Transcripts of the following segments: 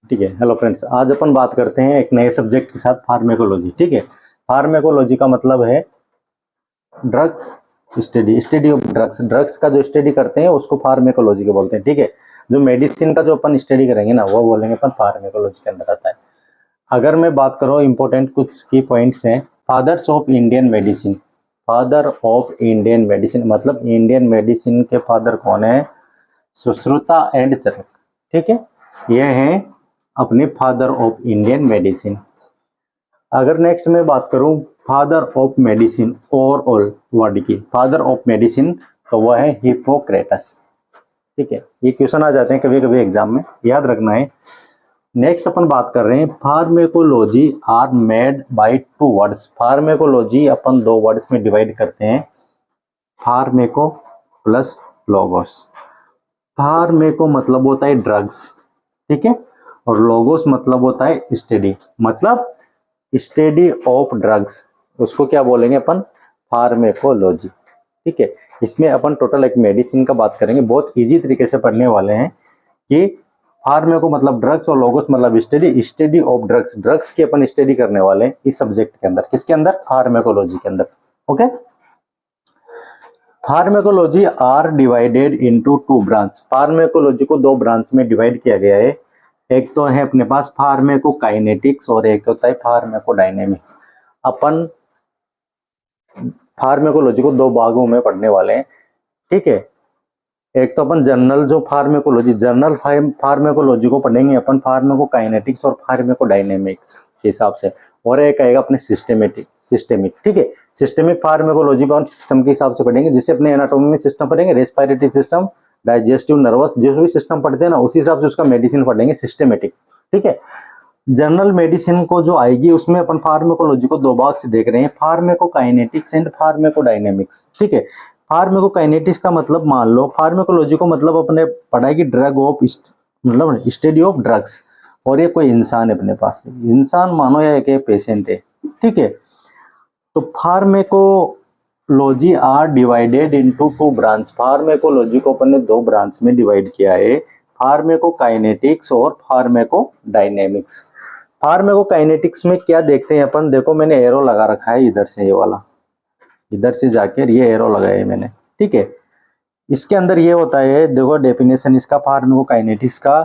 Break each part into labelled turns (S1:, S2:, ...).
S1: ठीक है। Hello friends, आज अपन बात करते हैं एक नए सब्जेक्ट के साथ, फार्मेकोलॉजी। ठीक है। फार्मेकोलॉजी का मतलब है drugs study, study of drugs. Drugs का जो स्टडी करते हैं उसको फार्मेकोलॉजी के बोलते हैं। ठीक है। जो मेडिसिन का जो अपन स्टडी करेंगे ना, वो बोलेंगे अपन फार्मेकोलॉजी के अंदर आता है। अगर मैं बात करूँ, इंपॉर्टेंट कुछ की पॉइंट्स हैं। Fathers of Indian medicine, father of Indian medicine मतलब इंडियन मेडिसिन के फादर कौन है? सुश्रुता एंड चरक। ठीक है, ये हैं अपने फादर ऑफ इंडियन मेडिसिन। अगर नेक्स्ट मैं बात करूं father of medicine overall world की, फादर ऑफ मेडिसिन तो वह है हिप्पोक्रेटस। ठीक है, ये क्वेश्चन आ जाते हैं कभी कभी एग्जाम में, याद रखना है। नेक्स्ट अपन बात कर रहे हैं pharmacology are made by two words. Pharmacology अपन दो वर्ड्स में डिवाइड करते हैं, फार्मेको प्लस लोगोस। फार्मेको मतलब होता है ड्रग्स, ठीक है, और लोगोस मतलब होता है स्टडी, मतलब स्टडी ऑफ ड्रग्स, उसको क्या बोलेंगे अपन? फार्मेकोलॉजी। ठीक है। इसमें अपन टोटल एक मेडिसिन का बात करेंगे, बहुत इजी तरीके से पढ़ने वाले हैं कि फार्मेको मतलब ड्रग्स और लोगोस मतलब study, study of drugs, drugs की अपन स्टडी करने वाले हैं इस सब्जेक्ट के अंदर। किसके अंदर? फार्मेकोलॉजी के अंदर। Okay. Pharmacology are divided into two branch. Pharmacology को दो ब्रांच में डिवाइड किया गया है। एक तो है अपने पास फार्मेकोकाइनेटिक्स और एक होता है फार्मेकोडायनेमिक्स। अपन फार्मेकोलॉजी को दो भागों में पढ़ने वाले हैं। ठीक है। एक तो अपन जनरल जो फार्मेकोलॉजी, जनरल फार्मेकोलॉजी को पढ़ेंगे अपन फार्मेकोकाइनेटिक्स और फार्मेकोडायनेमिक्स के हिसाब से, और एक आएगा अपने सिस्टेमिक। ठीक है। सिस्टेमिक फार्मेकोलॉजी पर सिस्टम के हिसाब से पढ़ेंगे, जिसे अपने एनाटॉमी में सिस्टम पढ़ेंगे, रेस्पिरेटरी सिस्टम, डाइजेस्टिव, नर्वस, जो भी सिस्टम पढ़ते हैं ना, उसी हिसाब से उसका मेडिसिन पढ़ेंगे, सिस्टेमेटिक। ठीक है। जनरल मेडिसिन को जो आएगी उसमें अपन फार्मेकोलॉजी को दो भाग से देख रहे हैं, फार्मेकोकाइनेटिक्स एंड फार्मेकोडायनेमिक्स। ठीक है। फार्मेकोकाइनेटिक्स का मतलब मान लो, फार्मेकोलॉजी को मतलब अपने पढ़ाई ड्रग ऑफ मतलब स्टडी ऑफ ड्रग्स, और ये कोई इंसान है अपने पास, इंसान मानो या एक पेशेंट है। ठीक है। तो pharmacology are divided into two branch. Pharmacology को अपन ने दो ब्रांच में डिवाइड किया है, फार्मेकोकाइनेटिक्स और फार्मेकोडायनेमिक्स। फार्मेकोकाइनेटिक्स में क्या देखते हैं अपन? देखो मैंने एरो लगा रखा है इधर से, ये वाला इधर से जाकर ये एरो लगाया है मैंने। ठीक है। इसके अंदर ये होता है, देखो डेफिनेशन इसका फार्मेकोकाइनेटिक्स का,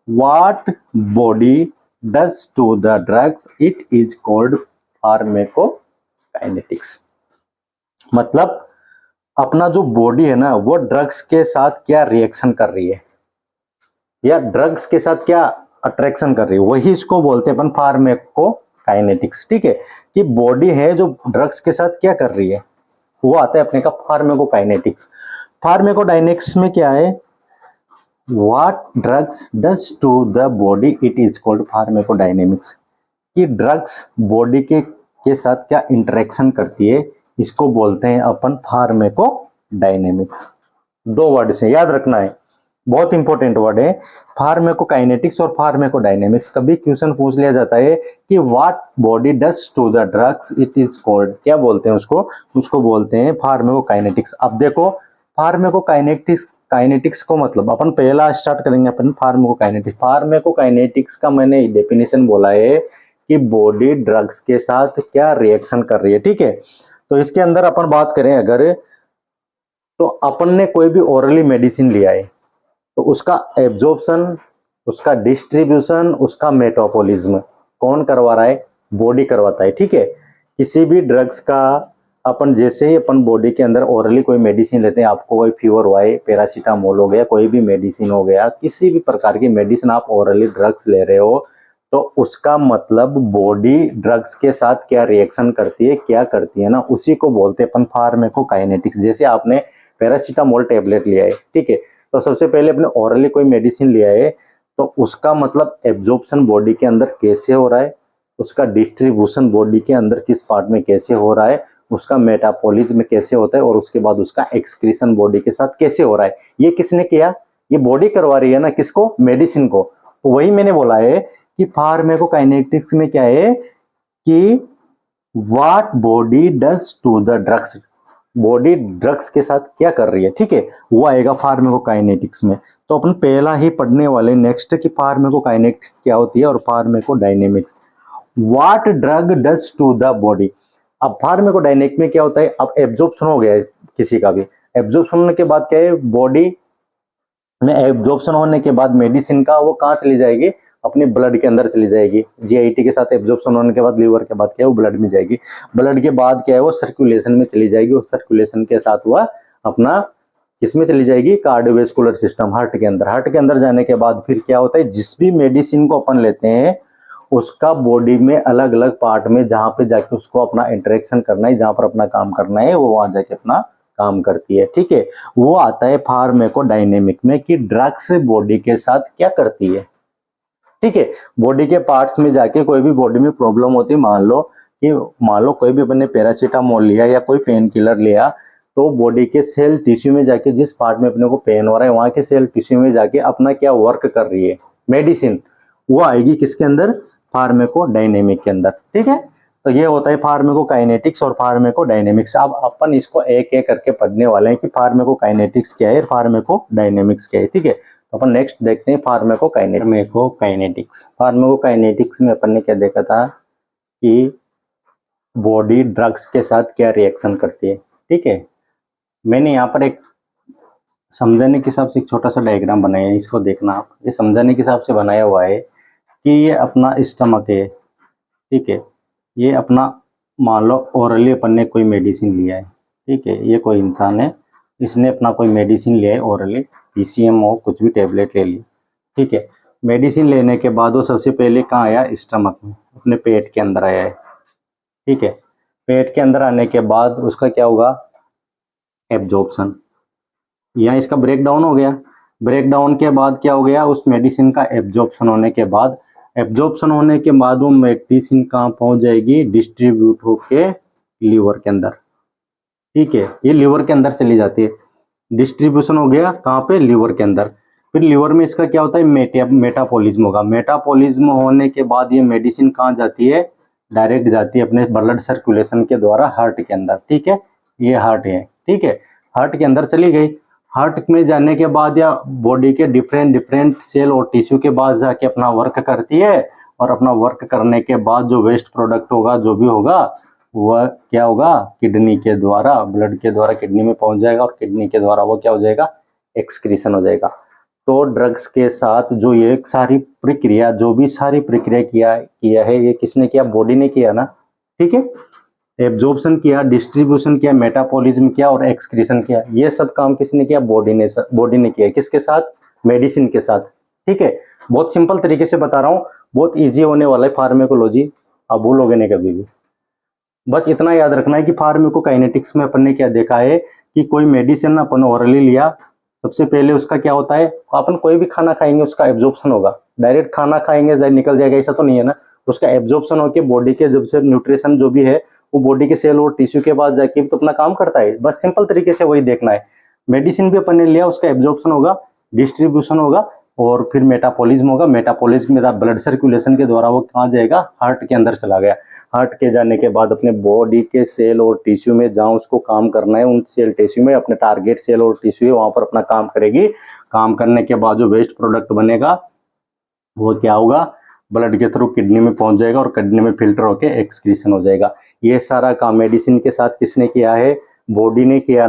S1: what body does to the drugs it is called pharmacokinetics. मतलब अपना जो बॉडी है ना, वो ड्रग्स के साथ क्या रिएक्शन कर रही है या ड्रग्स के साथ क्या अट्रैक्शन कर रही है, वही इसको बोलते हैं अपन फार्मेकोकाइनेटिक्स। ठीक है। कि बॉडी है जो ड्रग्स के साथ क्या कर रही है, वो आता है अपने का फार्मेकोकाइनेटिक्स। फार्मेकोडायनेमिक्स में क्या है? What drugs does to the body it is called pharmacodynamics. कि ड्रग्स बॉडी के साथ क्या इंटरेक्शन करती है, इसको बोलते हैं अपन फार्मेकोडायनेमिक्स। दो वर्ड से याद रखना है, बहुत इंपॉर्टेंट वर्ड है, फार्मेकोकाइनेटिक्स और फार्मेकोडायनेमिक्स। कभी क्वेश्चन पूछ लिया जाता है कि what body does to the drugs it is called, क्या बोलते हैं उसको बोलते हैं फार्मेकोकाइनेटिक्स। अब देखो काइनेटिक्स को मतलब अपन पहला स्टार्ट करेंगे अपन फार्मेकोकाइनेटिक्स। फार्मेकोकाइनेटिक्स का मैंने डेफिनेशन बोला है कि बॉडी ड्रग्स के साथ क्या रिएक्शन कर रही है। ठीक है। तो इसके अंदर अपन बात करें अगर, तो अपन ने कोई भी ओरली मेडिसिन लिया है तो उसका एब्जॉर्प्शन, उसका डिस्ट्रीब्यूशन, उसका मेटाबॉलिज्म कौन करवा रहा है? बॉडी करवाता है। ठीक है। किसी भी ड्रग्स का अपन जैसे ही अपन बॉडी के अंदर ओरली कोई मेडिसिन लेते हैं, आपको कोई फीवर हुआ है, पैरासीटामोल हो गया, कोई भी मेडिसिन हो गया, किसी भी प्रकार की मेडिसिन आप ओरली ड्रग्स ले रहे हो, तो उसका मतलब बॉडी ड्रग्स के साथ क्या रिएक्शन करती है, क्या करती है ना, उसी को बोलते हैं अपन फार्मेकोकाइनेटिक्स। जैसे आपने पैरासीटामोल टेबलेट लिया है, ठीक है, तो सबसे पहले अपने ओरली कोई मेडिसिन लिया है, तो उसका मतलब एब्जॉर्प्शन बॉडी के अंदर कैसे हो रहा है, उसका डिस्ट्रीब्यूशन बॉडी के अंदर किस पार्ट में कैसे हो रहा है, उसका मेटाबॉलिज्म कैसे होता है, और उसके बाद उसका एक्सक्रीशन बॉडी के साथ कैसे हो रहा है, ये किसने किया? ये बॉडी करवा रही है ना, किसको? मेडिसिन को। तो वही मैंने बोला है कि फार्मेकोकाइनेटिक्स में क्या है कि what body does to the drugs, body drugs के साथ क्या कर रही है, ठीक है, वो आएगा फार्माकोकाइनेटिक्स में। तो अपन पहला ही पढ़ने वाले नेक्स्ट की फार्माकोकाइनेटिक्स क्या होती है और pharmacodynamics. What drug does to the body. अब फार्माकोडायनेमिक में क्या होता है, अब एब्जॉर्प्शन हो गया है किसी का भी, एब्जॉर्प्शन होने के बाद क्या है, बॉडी में एब्जॉर्प्शन होने के बाद मेडिसिन का वो कहाँ चली जाएगी, अपने ब्लड के अंदर चली जाएगी। जीआईटी के साथ एब्जॉर्प्शन होने के बाद लीवर के बाद क्या है वो ब्लड में जाएगी, ब्लड के बाद क्या है वो सर्कुलेशन में चली जाएगी, और सर्कुलेशन के साथ वह अपना किसमें चली जाएगी, कार्डियोवैस्कुलर सिस्टम, हार्ट के अंदर। हार्ट के अंदर जाने के बाद फिर क्या होता है, जिस भी मेडिसिन को अपन लेते हैं उसका बॉडी में अलग अलग पार्ट में जहां पे जाके उसको अपना इंटरेक्शन करना है, जहां पर अपना काम करना है, वो वहां जाके अपना काम करती है, ठीक है। वो आता है फार्माकोडायनेमिक में कि ड्रग्स बॉडी के साथ क्या करती है, ठीक है। बॉडी के पार्ट्स में जाके कोई भी बॉडी में प्रॉब्लम होती है, मान लो कोई भी अपने पैरासीटामोल लिया या कोई पेन किलर लिया, तो बॉडी के सेल टिश्यू में जाके जिस पार्ट में अपने को पेन हो रहा है वहां के सेल टिश्यू में जाके अपना क्या वर्क कर रही है मेडिसिन, वो आएगी किसके अंदर, फार्माकोडायनेमिक के अंदर, ठीक है। तो ये होता है फार्माकोकाइनेटिक्स और फार्माकोडायनेमिक्स। अब अपन इसको एक एक करके पढ़ने वाले हैं कि फार्माकोकाइनेटिक्स क्या है, फार्माकोडायनेमिक्स क्या है, ठीक है। तो अपन नेक्स्ट देखते हैं फार्माकोकाइनेटिक्स। फार्माकोकाइनेटिक्स में अपन ने क्या देखा था कि बॉडी ड्रग्स के साथ क्या रिएक्शन करती है, ठीक है। मैंने यहाँ पर एक समझाने के हिसाब से एक छोटा सा डायग्राम बनाया है, इसको देखना आप। ये समझाने के हिसाब से बनाया हुआ है कि ये अपना स्टमक है, ठीक है। ये अपना मान लो ओरली अपन ने कोई मेडिसिन लिया है, ठीक है। ये कोई इंसान है, इसने अपना कोई मेडिसिन लिया है ओरली, पीसीएम हो, कुछ भी टेबलेट ले ली, ठीक है। मेडिसिन लेने के बाद वो सबसे पहले कहाँ आया, स्टमक में, अपने पेट के अंदर आया है, ठीक है। पेट के अंदर आने के बाद उसका क्या होगा, एब्जॉर्प्शन। यहाँ इसका ब्रेक डाउन हो गया, ब्रेक डाउन के बाद क्या हो गया, उस मेडिसिन का एब्जॉर्प्शन होने के बाद, वो मेडिसिन कहाँ पहुंच जाएगी, डिस्ट्रीब्यूट होके लीवर के अंदर, ठीक है। ये लीवर के अंदर चली जाती है, डिस्ट्रीब्यूशन हो गया कहाँ पे, लीवर के अंदर। फिर लीवर में इसका क्या होता है, मेटाबॉलिज्म होगा। मेटाबॉलिज्म होने के बाद ये मेडिसिन कहाँ जाती है, डायरेक्ट जाती है अपने ब्लड सर्कुलेशन के द्वारा हार्ट के अंदर, ठीक है। ये हार्ट है, ठीक है, हार्ट के अंदर चली गई। हार्ट में जाने के बाद या बॉडी के डिफरेंट सेल और टिश्यू के बाद जाके अपना वर्क करती है, और अपना वर्क करने के बाद जो वेस्ट प्रोडक्ट होगा, जो भी होगा, वह क्या होगा, किडनी के द्वारा, ब्लड के द्वारा किडनी में पहुंच जाएगा, और किडनी के द्वारा वो क्या हो जाएगा, एक्सक्रीशन हो जाएगा। तो ड्रग्स के साथ जो ये सारी प्रक्रिया, जो भी सारी प्रक्रिया किया है, ये किसने किया, बॉडी ने किया ना, ठीक है। एब्जॉर्प्शन किया, डिस्ट्रीब्यूशन किया, मेटाबॉलिज्म किया और एक्सक्रीशन किया, ये सब काम किसने किया, बॉडी ने किया। किसके साथ, मेडिसिन के साथ, ठीक है। बहुत सिंपल तरीके से बता रहा हूँ, बहुत इजी होने वाला है फार्माकोलॉजी, आप भूलोगे नहीं कभी भी। बस इतना याद रखना है कि फार्माकोकाइनेटिक्स में अपन ने क्या देखा है कि कोई मेडिसिन अपन ओरली लिया, सबसे पहले उसका क्या होता है, अपन कोई भी खाना खाएंगे उसका एब्जॉर्प्शन होगा, डायरेक्ट खाना खाएंगे निकल जाएगा ऐसा तो नहीं है ना, उसका एब्जॉर्प्शन होकर बॉडी के जब से न्यूट्रिशन जो भी है वो बॉडी के सेल और टिश्यू के पास जाके तो अपना काम करता है। बस सिंपल तरीके से वही देखना है। मेडिसिन भी अपन ने लिया, उसका एब्जॉर्प्शन होगा, डिस्ट्रीब्यूशन होगा, और फिर मेटाबॉलिज्म होगा। मेटाबॉलिज्म में ब्लड सर्कुलेशन के द्वारा वो कहाँ जाएगा, हार्ट के अंदर चला गया। हार्ट के जाने के बाद अपने बॉडी के सेल और टिश्यू में जहाँ उसको काम करना है, उन सेल टिश्यू में, अपने टारगेट सेल और टिश्यू है वहाँ पर अपना काम करेगी। काम करने के बाद जो वेस्ट प्रोडक्ट बनेगा वो क्या होगा, ब्लड के थ्रू किडनी में पहुंच जाएगा, और किडनी में फिल्टर होकर एक्सक्रीशन हो जाएगा। ये सारा काम मेडिसिन के साथ किसने किया है, बॉडी ने किया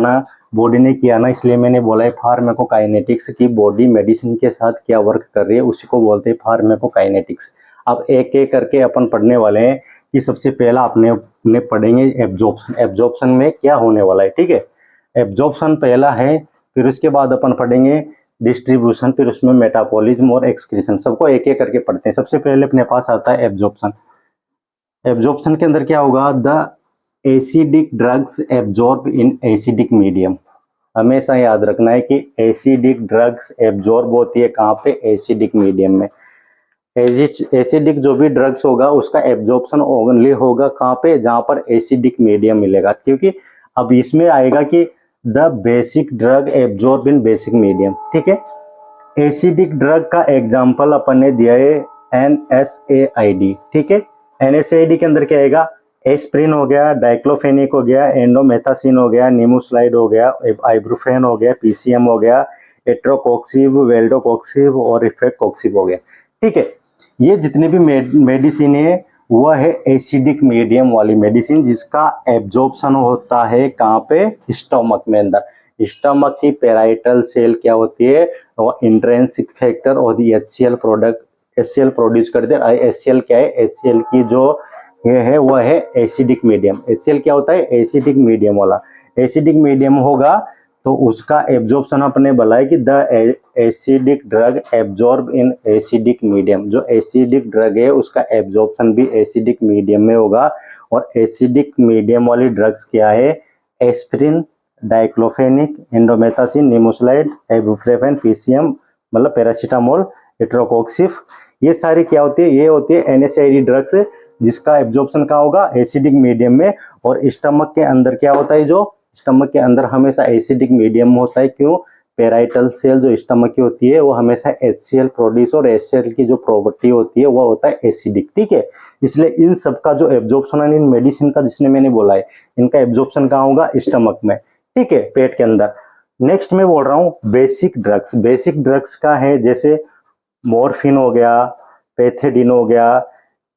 S1: ना, इसलिए मैंने बोला है फार्माकोकाइनेटिक्स की बॉडी मेडिसिन के साथ क्या वर्क कर रही है, उसी को बोलते हैं फार्माकोकाइनेटिक्स। अब एक एक करके अपन पढ़ने वाले हैं कि सबसे पहला अपने पढ़ेंगे एब्जॉर्प्शन। एब्जॉर्प्शन में क्या होने वाला है, ठीक है। एब्जॉर्प्शन पहला है, फिर उसके बाद अपन पढ़ेंगे डिस्ट्रीब्यूशन, फिर उसमें मेटाबॉलिज्म और एक्सक्रीशन। सबको एक एक करके पढ़ते हैं। सबसे पहले अपने पास आता है एब्जॉर्प्शन। एब्जॉर्प्शन के अंदर क्या होगा, the acidic drugs absorb in acidic medium. हमेशा याद रखना है कि एसिडिक ड्रग्स एब्जॉर्ब होती है कहाँ पे, एसिडिक मीडियम में। एसिडिक जो भी ड्रग्स होगा उसका एब्जॉर्प्शन ओनली होगा कहाँ पे, जहाँ पर एसिडिक मीडियम मिलेगा। क्योंकि अब इसमें आएगा कि the basic drug absorb in basic medium, ठीक है। एसिडिक ड्रग का एग्जाम्पल अपन ने दिया है NSAID, ठीक है। NSAID के अंदर क्या आएगा, एस्प्रिन हो गया, डाइक्लोफेनिक हो गया, एंडोमेथासिन हो गया, निमोस्लाइड हो गया, आइब्रूफेन हो गया, पीसीएम हो गया, एट्रोकॉक्सिब, वेल्डोकॉक्सिब और इफेक्टॉक्सिब हो गया। ठीक है, ये जितने भी मेडिसिन है वह है एसिडिक मीडियम वाली मेडिसिन, जिसका एब्जॉर्प्शन होता है कहाँ पे, स्टमक में अंदर। स्टमक की पेराइटल सेल क्या होती है, वो इंट्रिंसिक फैक्टर और दी HCl प्रोडक्ट HCl प्रोड्यूस करते हैं। HCl क्या है, HCl की जो ये है वह है एसिडिक मीडियम। HCl क्या होता है, एसिडिक मीडियम वाला। एसिडिक मीडियम होगा तो उसका एब्जॉर्प्शन अपने बोला है कि the acidic drug absorb in acidic medium. जो एसिडिक ड्रग है उसका एब्जॉर्प्शन भी एसिडिक मीडियम में होगा। और एसिडिक मीडियम वाली ड्रग्स क्या है, aspirin, diclofenac, indomethacin, निमोस्लाइड, ibuprofen, PCM मतलब पैरासीटामोल, एट्रोकॉक्सिफ, ये सारी क्या होती है, ये होती है NSAID ड्रग्स, जिसका एब्जॉर्प्शन कहाँ होगा, एसिडिक मीडियम में। और स्टमक के अंदर क्या होता है, जो स्टमक के अंदर हमेशा एसिडिक मीडियम होता है। क्यों, पेराइटल सेल जो स्टमक की होती है वो हमेशा HCl प्रोड्यूस, और HCl की जो प्रॉपर्टी होती है वो होता है एसिडिक। ठीक है, इसलिए इन सब का जो एब्जॉर्प्शन है इन मेडिसिन का, जिसने मैंने बोला है, इनका एब्जॉर्प्शन कहाँ होगा, स्टमक में। ठीक है, पेट के अंदर। नेक्स्ट मैं बोल रहा हूँ बेसिक ड्रग्स। बेसिक ड्रग्स का है जैसे मॉर्फिन हो गया, पैथेडिन हो गया,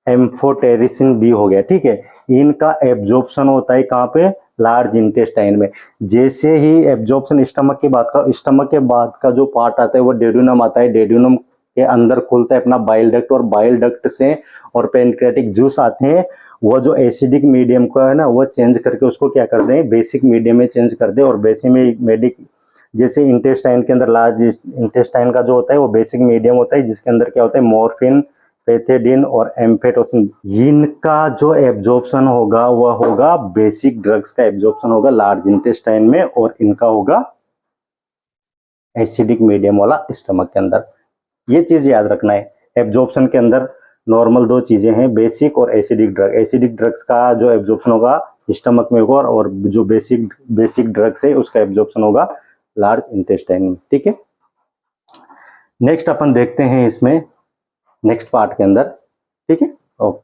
S1: एम्फोटेरिसिन बी हो गया। ठीक है, इनका एब्जॉर्प्शन होता है कहाँ पे, लार्ज इंटेस्टाइन में। जैसे ही एब्जॉर्प्शन स्टमक की बात करो, स्टमक के बाद का जो पार्ट आता है वो डेड्यूनम आता है। डेड्यूनम के अंदर खुलता है अपना बाइल डक्ट, और बाइल डक्ट से और पेनक्रियाटिक जूस आते हैं। वो जो एसिडिक मीडियम को है ना, वो चेंज करके उसको क्या करते हैं, बेसिक मीडियम में चेंज कर दे। और बेसिक में मेडिक जैसे इंटेस्टाइन के अंदर, लार्ज इंटेस्टाइन का जो होता है वो बेसिक मीडियम होता है, जिसके अंदर क्या होता है, मॉर्फिन, पैथेडिन और एम्फेटोसिन। इनका जो एब्जॉर्प्शन होगा वह होगा, बेसिक ड्रग्स का एब्जॉर्प्शन होगा लार्ज इंटेस्टाइन में, और इनका होगा एसिडिक मीडियम वाला स्टमक के अंदर। ये चीज याद रखना है, एब्जॉर्प्शन के अंदर नॉर्मल दो चीजें हैं, बेसिक और एसिडिक ड्रग। एसिडिक ड्रग्स का जो एब्जॉर्प्शन होगा स्टमक में होगा, और जो बेसिक ड्रग्स है उसका एब्जॉर्प्शन होगा लार्ज इंटेस्टाइन में। ठीक है, नेक्स्ट अपन देखते हैं इसमें नेक्स्ट पार्ट के अंदर